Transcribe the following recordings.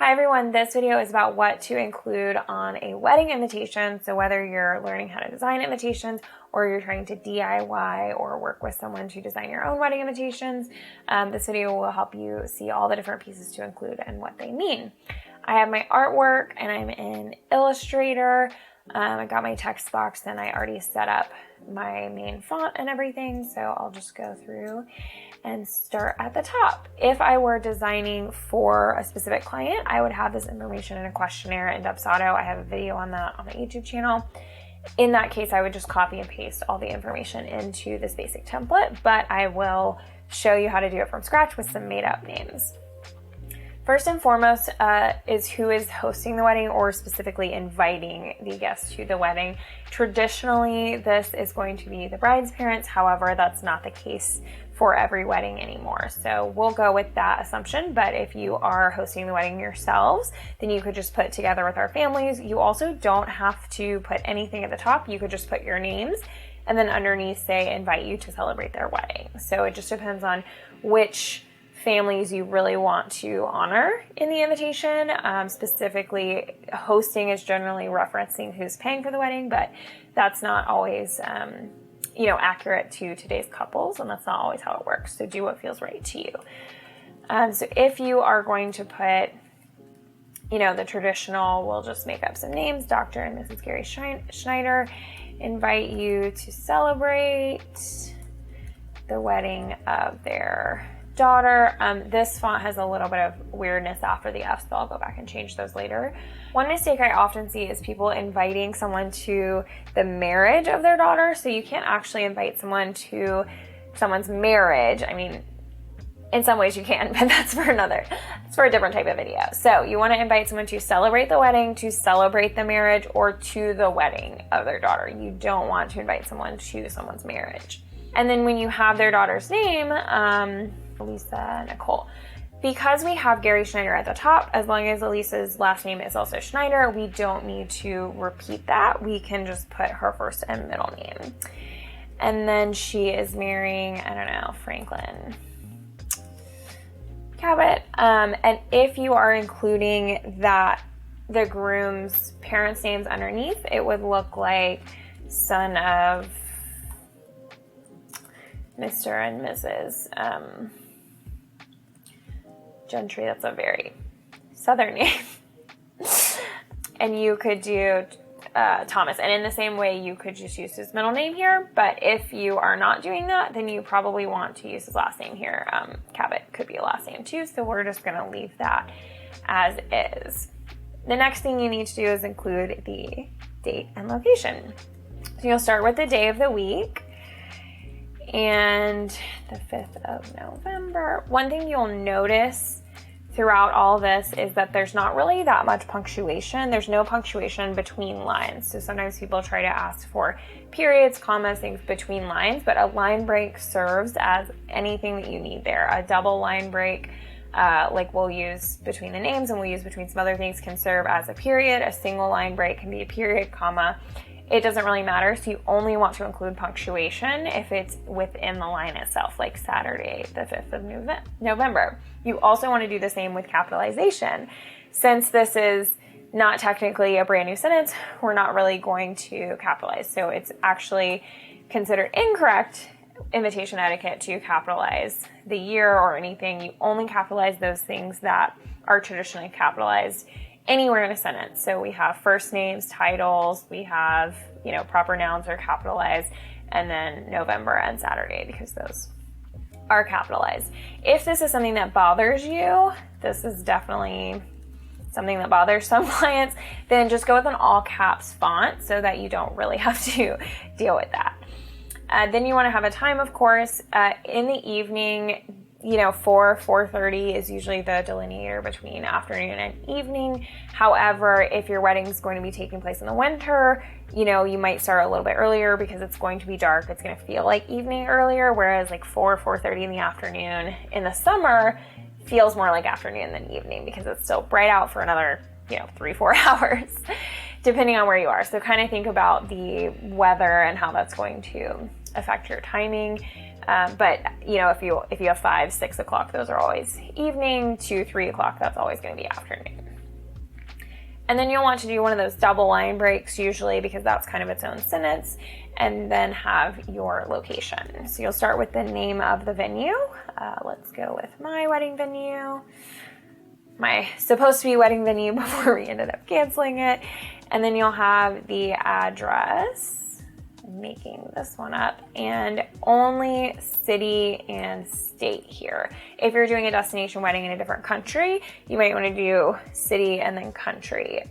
Hi everyone, this video is about what to include on a wedding invitation. So whether you're learning how to design invitations or you're trying to DIY or work with someone to design your own wedding invitations, this video will help you see all the different pieces to include and what they mean. I have my artwork and I'm in Illustrator. I got my text box and I already set up my main font and everything. So I'll just go through and start at the top. If I were designing for a specific client, I would have this information in a questionnaire in Dubsado. I have a video on that on the YouTube channel. In that case, I would just copy and paste all the information into this basic template, but I will show you how to do it from scratch with some made up names. First and foremost is who is hosting the wedding or specifically inviting the guests to the wedding. Traditionally, this is going to be the bride's parents. However, that's not the case for every wedding anymore. So we'll go with that assumption. But if you are hosting the wedding yourselves, then you could just put together with our families. You also don't have to put anything at the top. You could just put your names and then underneath say invite you to celebrate their wedding. So it just depends on which families you really want to honor in the invitation. Specifically, hosting is generally referencing who's paying for the wedding, but that's not always accurate to today's couples, and that's not always how it works. So do what feels right to you. So if you are going to put, the traditional, we'll just make up some names, Dr. and Mrs. Gary Schneider, invite you to celebrate the wedding of their daughter. This font has a little bit of weirdness after the F, so I'll go back and change those later. One mistake I often see is people inviting someone to the marriage of their daughter. So you can't actually invite someone to someone's marriage. I mean, in some ways you can, but it's for a different type of video. So you want to invite someone to celebrate the wedding, to celebrate the marriage, or to the wedding of their daughter. You don't want to invite someone to someone's marriage. And then when you have their daughter's name, Lisa Nicole. Because we have Gary Schneider at the top, as long as Elisa's last name is also Schneider, we don't need to repeat that. We can just put her first and middle name. And then she is marrying, Franklin Cabot. And if you are including the groom's parents' names underneath, it would look like son of Mr. and Mrs. Gentry. That's a very southern name. And you could do Thomas. And in the same way, you could just use his middle name here. But if you are not doing that, then you probably want to use his last name here. Cabot could be a last name too. So we're just going to leave that as is. The next thing you need to do is include the date and location. So you'll start with the day of the week. And the 5th of November. One thing you'll notice throughout all this is that there's not really that much punctuation. There's no punctuation between lines. So sometimes people try to ask for periods, commas, things between lines, but a line break serves as anything that you need there. A double line break, like we'll use between the names and we'll use between some other things, can serve as a period. A single line break can be a period, comma. It doesn't really matter, so you only want to include punctuation if it's within the line itself, like Saturday, the 5th of November. You also want to do the same with capitalization. Since this is not technically a brand new sentence, we're not really going to capitalize. So it's actually considered incorrect invitation etiquette to capitalize the year or anything. You only capitalize those things that are traditionally capitalized anywhere in a sentence. So we have first names, titles, we have, proper nouns are capitalized, and then November and Saturday because those are capitalized. If this is something that bothers you, this is definitely something that bothers some clients, then just go with an all caps font so that you don't really have to deal with that. Then you want to have a time, of course, in the evening. 4:30 is usually the delineator between afternoon and evening. However, if your wedding is going to be taking place in the winter, you might start a little bit earlier because it's going to be dark. It's going to feel like evening earlier, whereas like 4:30 in the afternoon in the summer feels more like afternoon than evening because it's still bright out for another, 3-4 hours, depending on where you are. So kind of think about the weather and how that's going to affect your timing. But if you have 5, 6 o'clock, those are always evening. 2, 3 o'clock, that's always going to be afternoon. And then you'll want to do one of those double line breaks usually, because that's kind of its own sentence, and then have your location. So you'll start with the name of the venue. Let's go with my wedding venue, my supposed to be wedding venue before we ended up canceling it. And then you'll have the address. I'm making this one up, and only city and state here. If you're doing a destination wedding in a different country, you might want to do city and then country.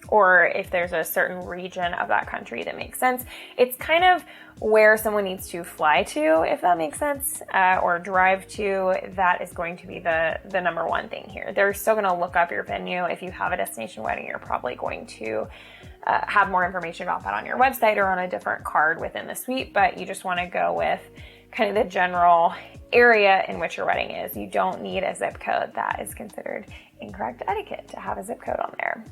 Or if there's a certain region of that country that makes sense. It's kind of where someone needs to fly to, if that makes sense, or drive to. That is going to be the number one thing here. They're still going to look up your venue. If you have a destination wedding, you're probably going to have more information about that on your website or on a different card within the suite, but you just want to go with kind of the general area in which your wedding is. You don't need a zip code. That is considered incorrect etiquette to have a zip code on there.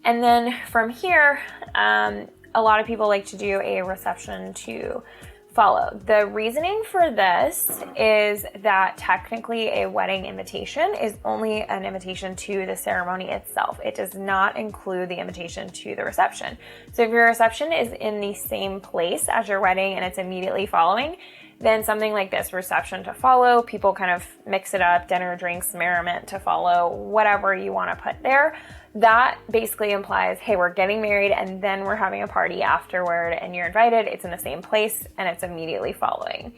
And then from here, a lot of people like to do a reception to follow. The reasoning for this is that technically a wedding invitation is only an invitation to the ceremony itself. It does not include the invitation to the reception. So if your reception is in the same place as your wedding and it's immediately following, then something like this, reception to follow, people kind of mix it up, dinner, drinks, merriment to follow, whatever you want to put there. That basically implies, hey, we're getting married and then we're having a party afterward and you're invited, it's in the same place and it's immediately following.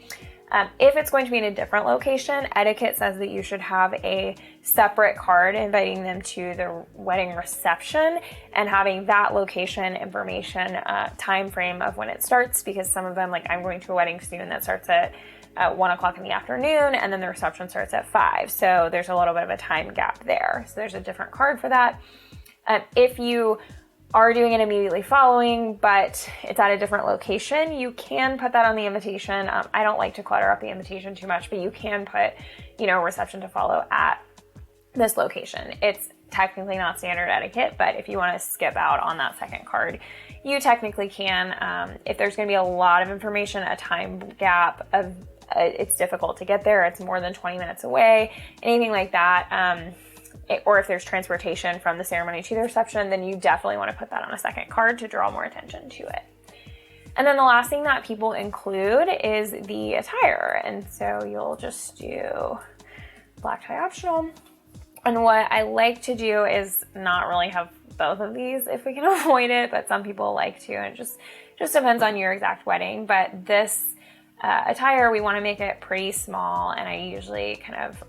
If it's going to be in a different location, etiquette says that you should have a separate card inviting them to the wedding reception and having that location information, time frame of when it starts, because some of them, like I'm going to a wedding soon that starts at 1 o'clock in the afternoon, and then the reception starts at 5. So there's a little bit of a time gap there. So there's a different card for that. If you are doing it immediately following, but it's at a different location, you can put that on the invitation. I don't like to clutter up the invitation too much, but you can put, reception to follow at this location. It's technically not standard etiquette, but if you want to skip out on that second card, you technically can. If there's going to be a lot of information, a time gap of it's difficult to get there, it's more than 20 minutes away, anything like that, or if there's transportation from the ceremony to the reception, then you definitely want to put that on a second card to draw more attention to it. And then the last thing that people include is the attire. And so you'll just do black tie optional. And what I like to do is not really have both of these if we can avoid it, but some people like to, and it just depends on your exact wedding. But this attire, we want to make it pretty small, and I usually kind of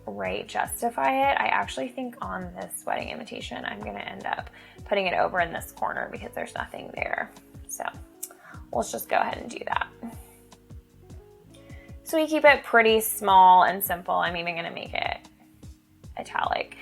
justify it. I actually think on this wedding invitation, I'm going to end up putting it over in this corner because there's nothing there. So let's just go ahead and do that. So we keep it pretty small and simple. I'm even going to make it italic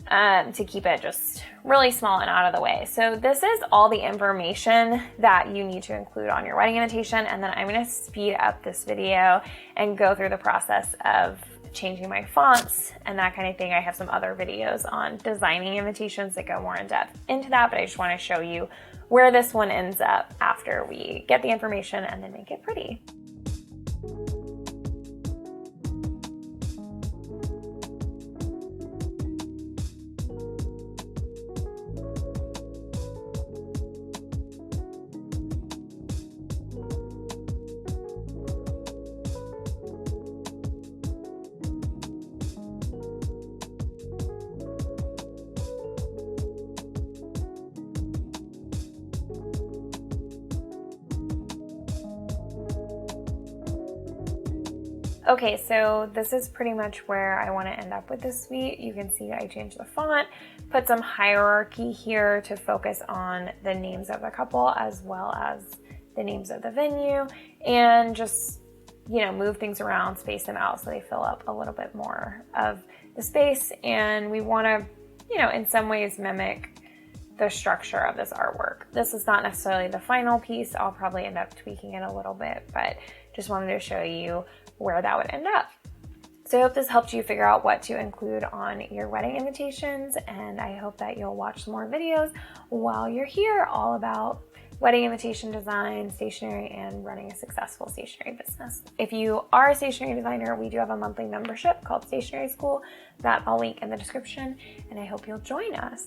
to keep it just really small and out of the way. So this is all the information that you need to include on your wedding invitation, and then I'm going to speed up this video and go through the process of changing my fonts and that kind of thing. I have some other videos on designing invitations that go more in depth into that, but I just want to show you where this one ends up after we get the information and then make it pretty. Okay, so this is pretty much where I want to end up with this suite. You can see I changed the font, put some hierarchy here to focus on the names of the couple as well as the names of the venue, and just, move things around, space them out so they fill up a little bit more of the space. And we want to, in some ways mimic the structure of this artwork. This is not necessarily the final piece. I'll probably end up tweaking it a little bit, but just wanted to show you where that would end up. So I hope this helped you figure out what to include on your wedding invitations, and I hope that you'll watch some more videos while you're here all about wedding invitation design, stationery, and running a successful stationery business. If you are a stationery designer, we do have a monthly membership called Stationery School that I'll link in the description, and I hope you'll join us.